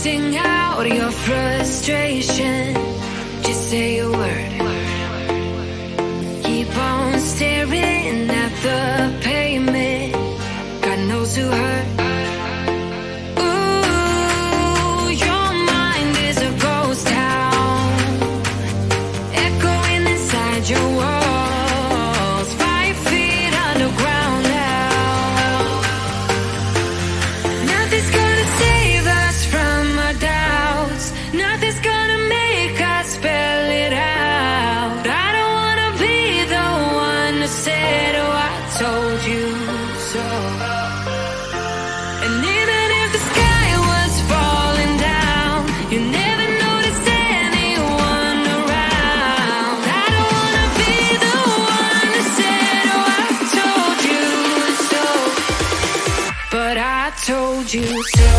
Sing out your frustration. Just say a word. Keep on staring at the pavement. God knows who hurt. Ooh, your mind is a ghost town, echoing inside your walls. 5 feet underground now. Nothing's gonna save us from our doubts. Nothing's gonna make us spell it out. I don't wanna be the one who said, oh, I told you so. And even if the sky was falling down, you never noticed anyone around. I don't wanna be the one who said, oh, I told you so. But I told you so.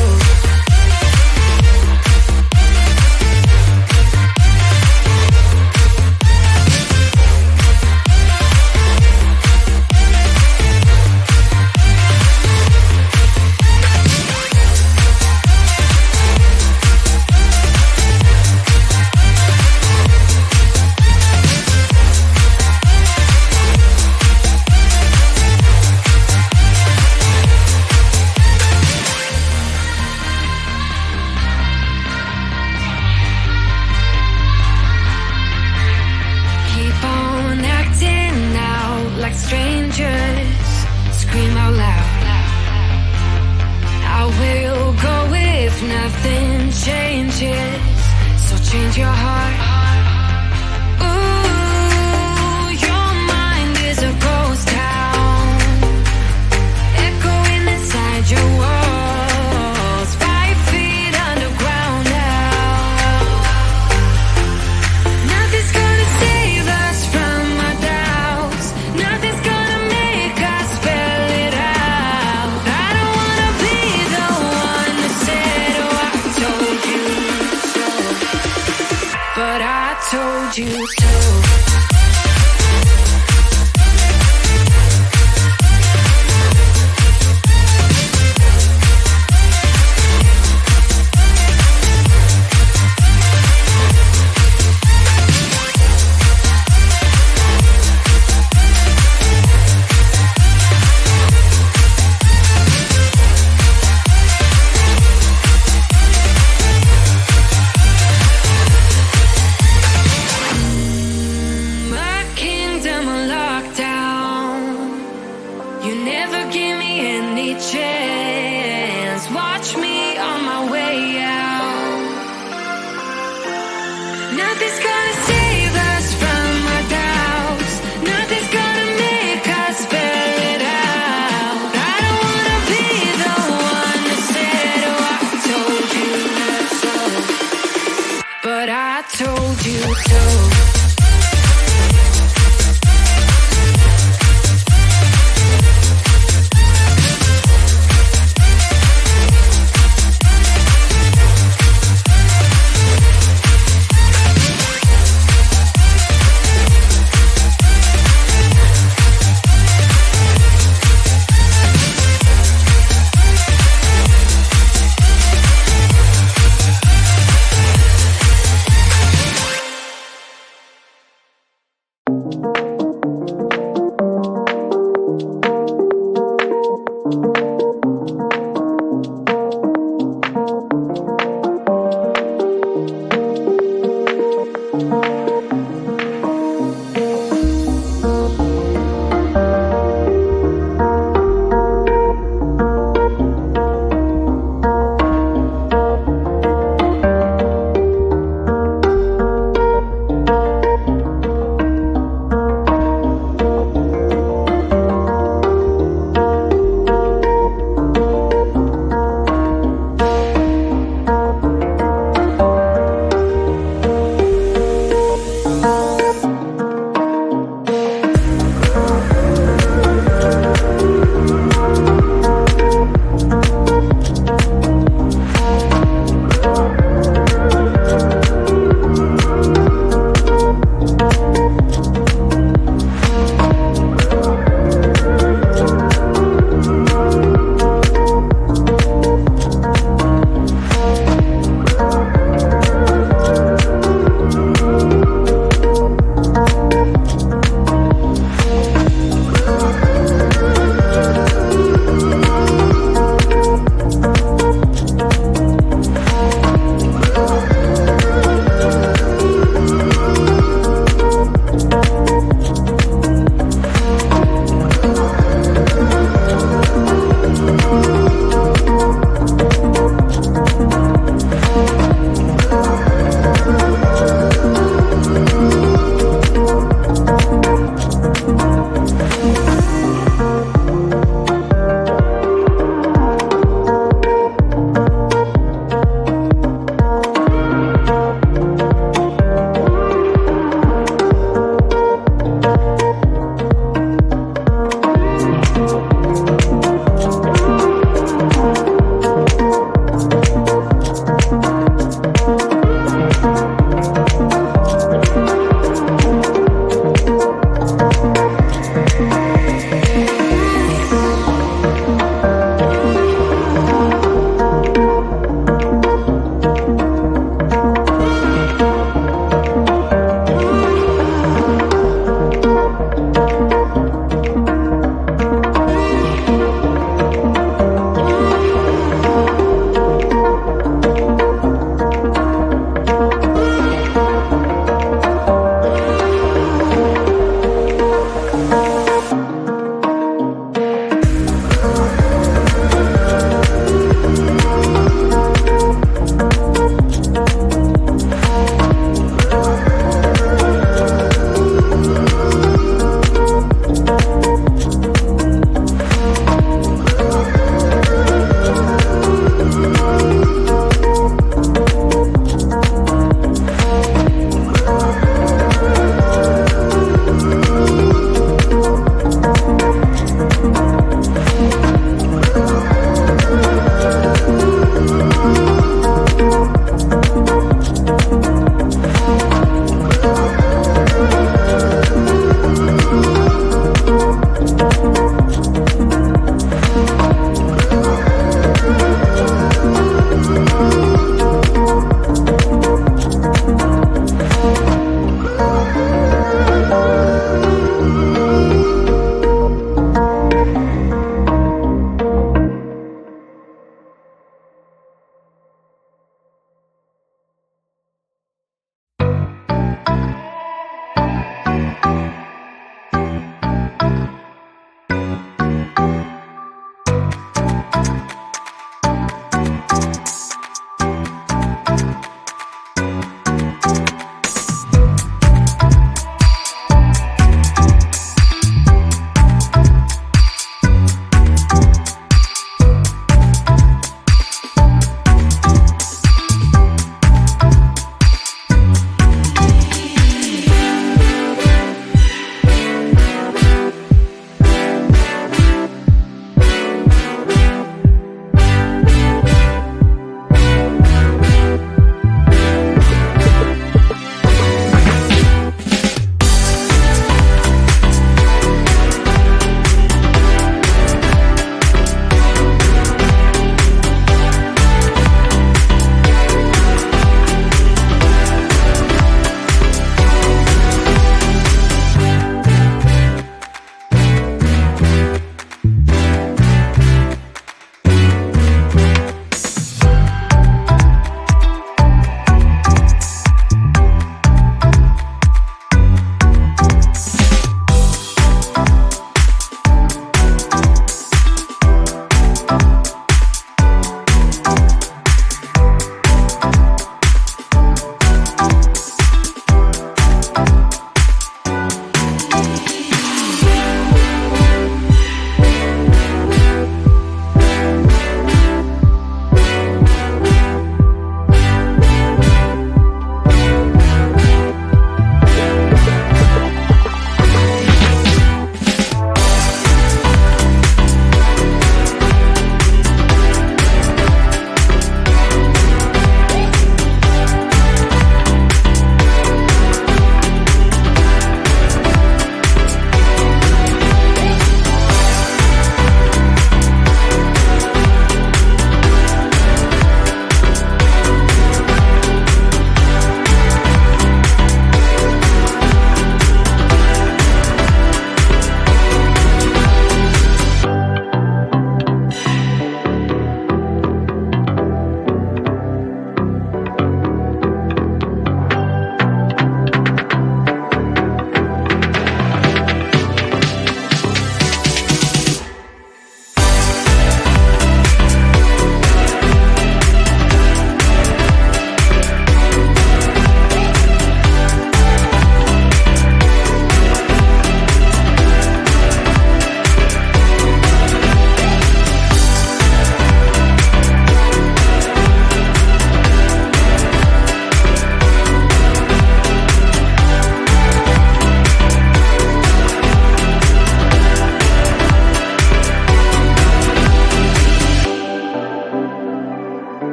Keep on acting out like strangers. Scream out loud. I will go if nothing changes. So change your heart. Ooh, your mind is a ghost town, echoing inside your walls. 5 feet underground now. Nothing's gonna save us from our doubts. Nothing's gonna make us spell it out. I don't wanna be the one who said, oh, I told you so. But I told you so.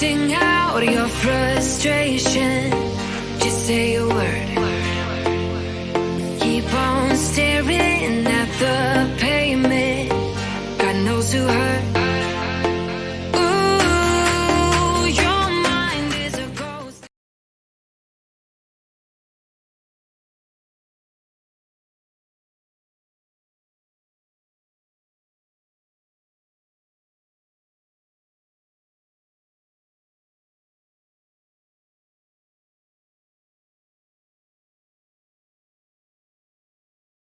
Sing out your frustration. Just say a word. Keep on staring at the pavement. God knows who hurt.